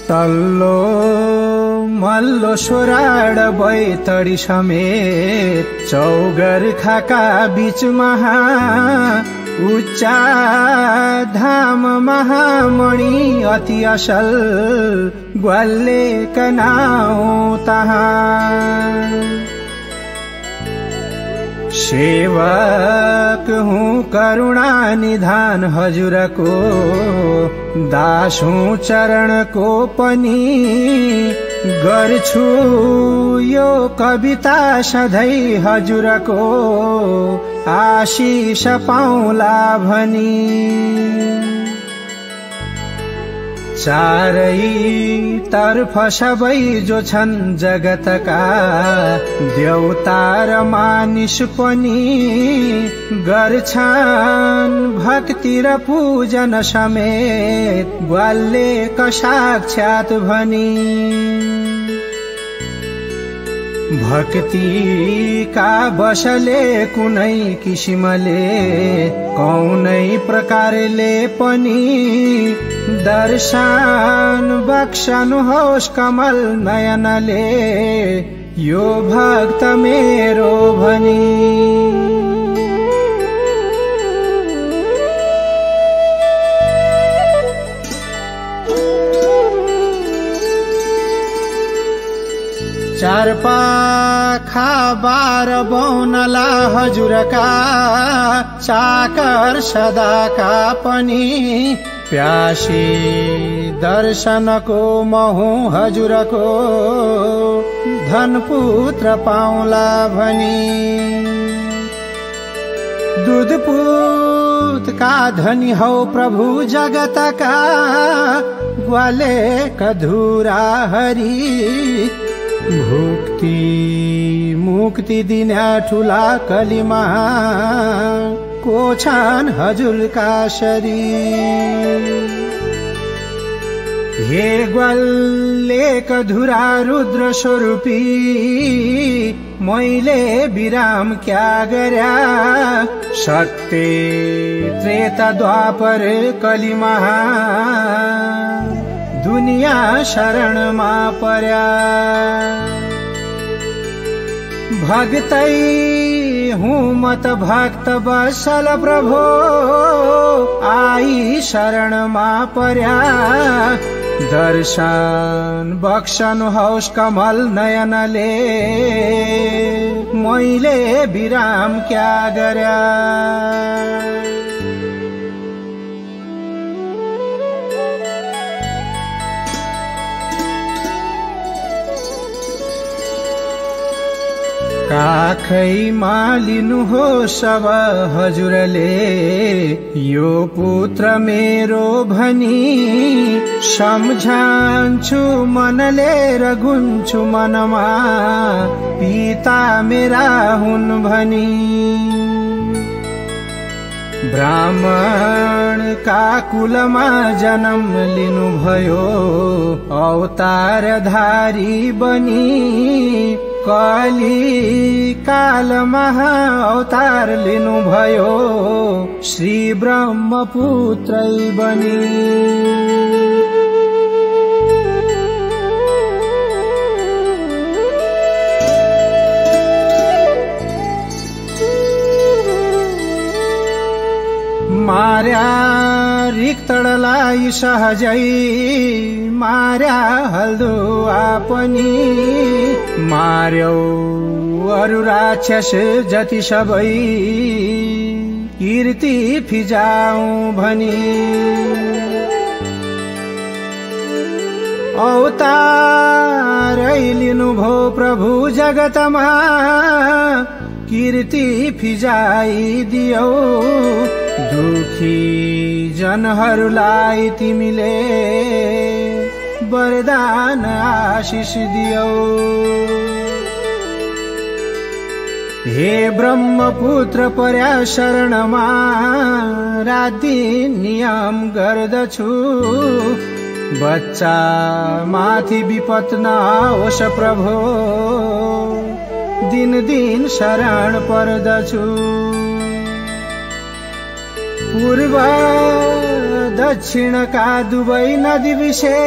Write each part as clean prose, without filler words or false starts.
तल्लो मल्लो सोराड बैतडी समेत चौगर्खाका बीचमा उच्चा धाम महामणि अति असल ग्वालेका नाउँ तहाँ सेवक हूँ करुणा निधान हजुरको दास हूँ चरणको पनि गर्छु यो कविता सधैँ हजुरको आशिष पाउला भनी चारैतर्फ सबै जो छन् जगतका देवता र मानिस पनि गर्छन् भक्ति र पूजन समेत ग्वालेका साक्षात् भनी भक्तिका बसले कुनै किसिमले कौनै प्रकारले पनि दर्शन बक्सनुहोस् कमल नयनले यो भक्त मेरो भनी चार पाखा बार बौनला हजुरका चाकर सदाका पनि प्यासी दर्शनको महु हजुरको धनपुत्र पाउला भनी दूधपुतका धनी हौ प्रभु जगतका ग्वालेका धुरा हरि भुक्ति मुक्ति दिना ठुला कलिमा को छन् हजुरका शरीर हे ग्वालेका धुरा रुद्र स्वरूपी मैले विराम क्या गर्या सत्य त्रेता द्वापर कलिमा दुनिया शरणमा पर्या भक्तै हूँ मत भक्त बसल प्रभो आई शरणमा पर्या दर्शन बक्सनुहोस् कमल नयनले मैले विराम क्या गर्या काखैमा लिनुहोस् सब हजुरले यो पुत्र मेरो भनी सम्झन्छु मनले र गुन्छु मनमा पिता मेरा हुन् भनी ब्राह्मण का कुलमा जन्म लिनुभयो अवतारधारी बनी कली कालमा अवतार लिनुभयो श्री ब्रह्मपुत्रै बनी मार्या रिक्तडलाई सहजै मार्या हल्दुआ पनि मार्यौ अरु राक्षस जति सबै कीर्ति फिजाऊ भनी अवतारै लिनुभो प्रभु जगतमा कीर्ति फिजाइदियौ दुखी जनहरूलाई तिमीले वरदान आशिष दियौ हे ब्रह्मपुत्र पर्या शरणमा रात दिन नियम गर्दछु बच्चा माथि विपत नआओस् प्रभो दिन दिन शरण पर्दछु पूर्व दक्षिणका दुवै नदी विषे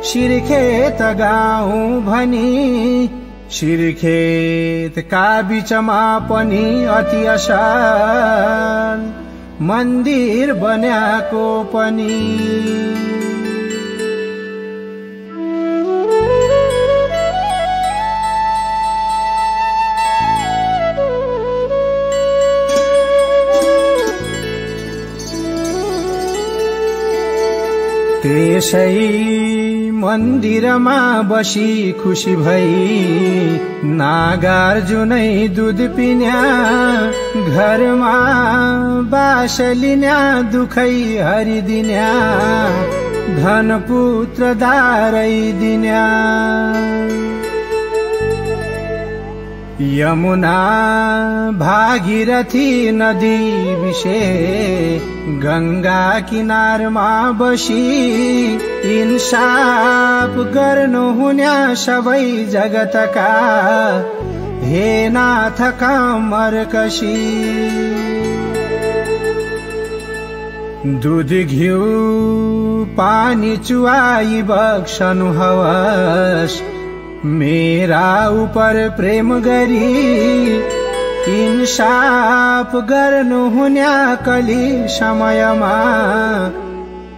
शिरखेत गाउँ भनी शिरखेतका बीचमा पनि अति असल मन्दिर बन्याको पनि त्यसै मन्दिरमा बसी खुसी भई नागार्जुनै दुध पिन्या घरमा बास लिन्या दुखै हरिदिन्या धन पुत्र दारै दिन्या यमुना भागीरथी नदी विषे गंगा किनारमा बसी इन्साफ गर्नु हुन्या सबै जगतका हे नाथ कमरकसी दूध घिउ पानी चुवाई बक्सनु हवस मेरा उपर प्रेम गरी इन्साफ गर्नु हुन्या कली समयमा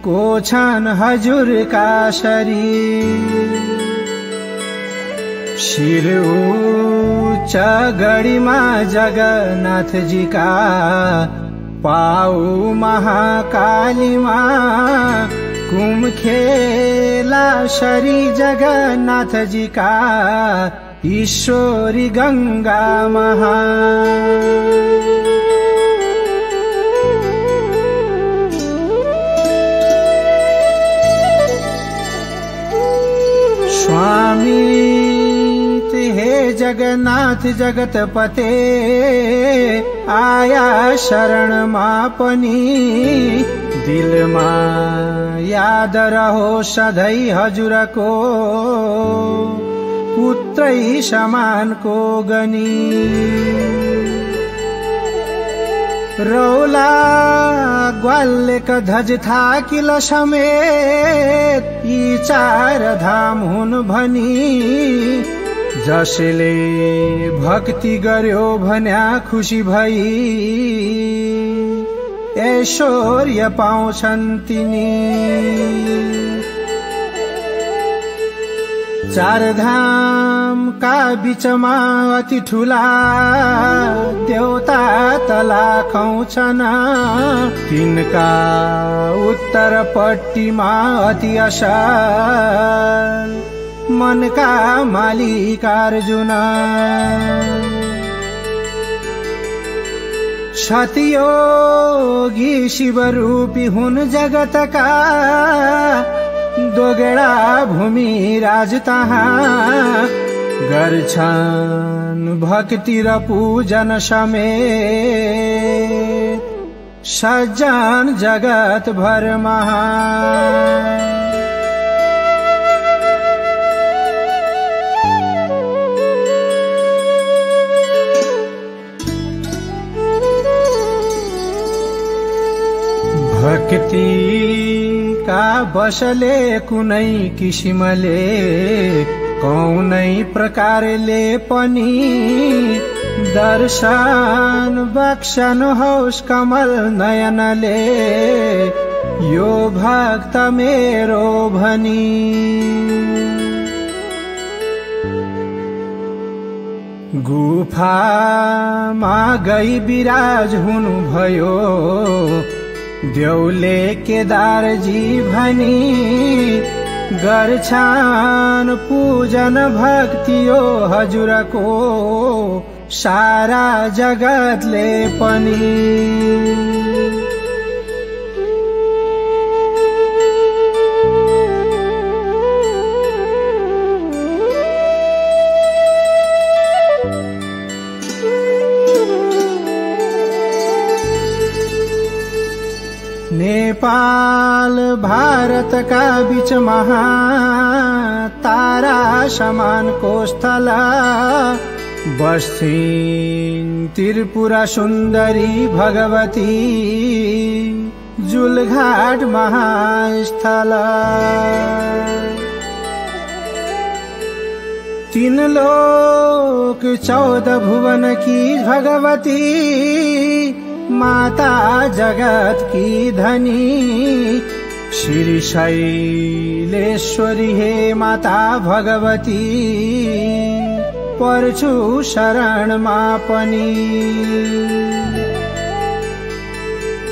को छन् हजुरका शरीर शिर उच्च गढीमा जगन्नाथजीका पाउ महाकालीमा कुमखेला शरी जगन्नाथजीका ईश्वरी गंगा महा स्वामी हे जगन्नाथ जगतपते आया शरणमा पनि दिलमा याद रहो सधैँ हजुरको पुत्रै समानको गनी रौला ग्वाल्यक धज थाकिल समेत यी चार धाम हुन् भनी जसले भक्ति गर्यो भन्या खुसी भई ऐश्वर्य पाउँछन् तिनी चार धाम का बीचमा अति ठुला देवता तलाखौं छन् तिनका उत्तरपट्टिमा अति असल मनका मालिक अर्जुन सतयोगी शिवरूपी हुन् जगतका दोगेडा भूमि राज तहाँ गर्छन् भक्ति र पूजन समेत सज्जन जगत भर महा भक्ति का बसले कुनै किसिमले कौनै प्रकारले पनि दर्शन बक्सनुहोस् कमल नयनले यो भक्त मेरो भनी गुफामा गई विराज हुनु भयो देउले केदारजी भनी गर्छन् पूजन भक्तियो हजुरको सारा जगतले पनि नेपाल भारत का बीच महा तारा समानको स्थल बस्थिन् त्रिपुरा सुन्दरी भगवती जुलघाट महास्थल। तीन लोक 14 भुवन की भगवती, माता जगत की धनी। श्री शैलेश्वरी हे माता भगवती, पर्छु शरणमा पनि।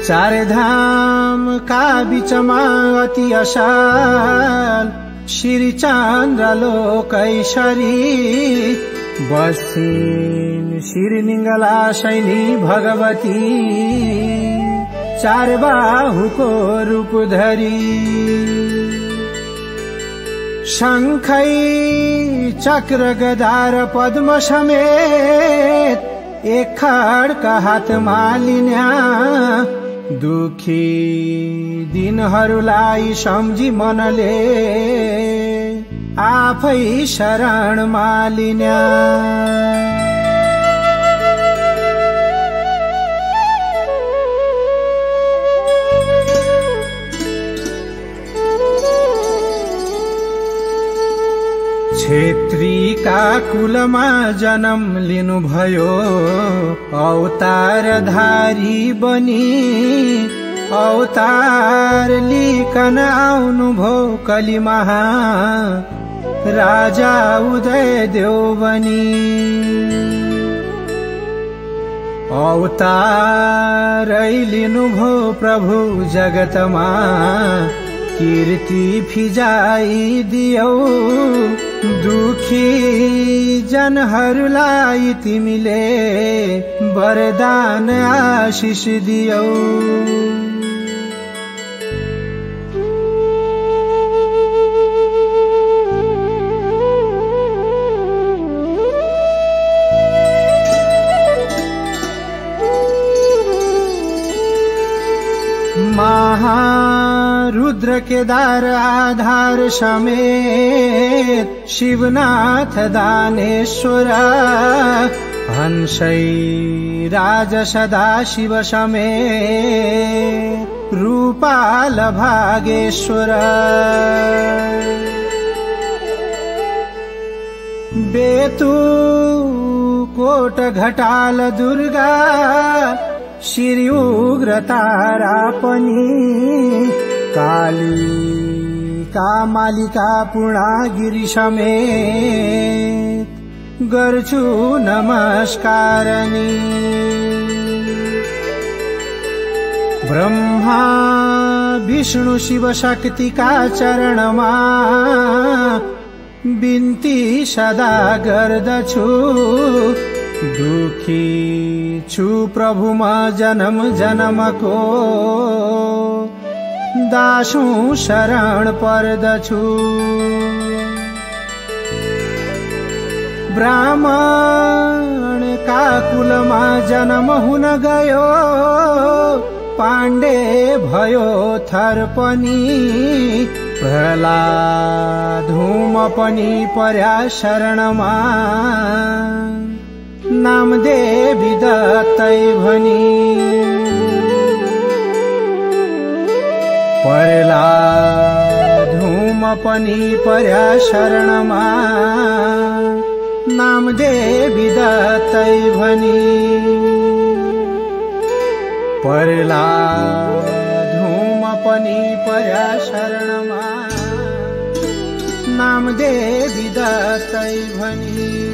चार धाम का बीचमा अति असल, श्री चन्द्र लोकैश्वरी। बसिन् श्री निङ्गला शैली भगवती, चार बाहुको रूप धरी। शंखै चक्र गदा र पद्म समेत, एक खड्का हातमा लिन्या। दुखी दिनहरूलाई सम्झी मनले, आफै शरणमा लिन्या। क्षेत्रीका कुलमा जन्म लिनुभयो, अवतारधारी बनी। अवतार लिकन आउनुभयो कलिमहा, राजा उदय देव बनी। अवतारै लिनुभयो प्रभु जगतमा, कीर्ति फिजाइदियौ। दुखी जनहरूलाई तिमीले वरदान आशिष दियौ। महारुद्र केदार आधार समेत, शिवनाथ दानेश्वर। हंसै राज सदा शिव समेत, रूपाल भागेश्वर। बेतु कोट घटाल दुर्गा, श्री उग्र तारा पनि। काली कामालिका पूर्णागिरी समेत, गर्छु नमस्कारनी। ब्रह्मा विष्णु शिव शक्तिका चरणमा, बिन्ती सदा गर्दछु। दुखी छु प्रभुमा जन्म जन्मको, दासु शरण पर्दछु। ब्राह्मण का कुलमा जन्म हुन गयो, पाण्डे भयो थर पनि। प्रहलाद धूम पनि पर्या शरणमा, नामदेवी दत्तै भनी। प्रहलाद धूम पनि पर्या शरणमा, नामदेवी दत्तै भनी। प्रहलाद धूम पनि पर्या शरणमा, नामदेवी दत्तै भनी।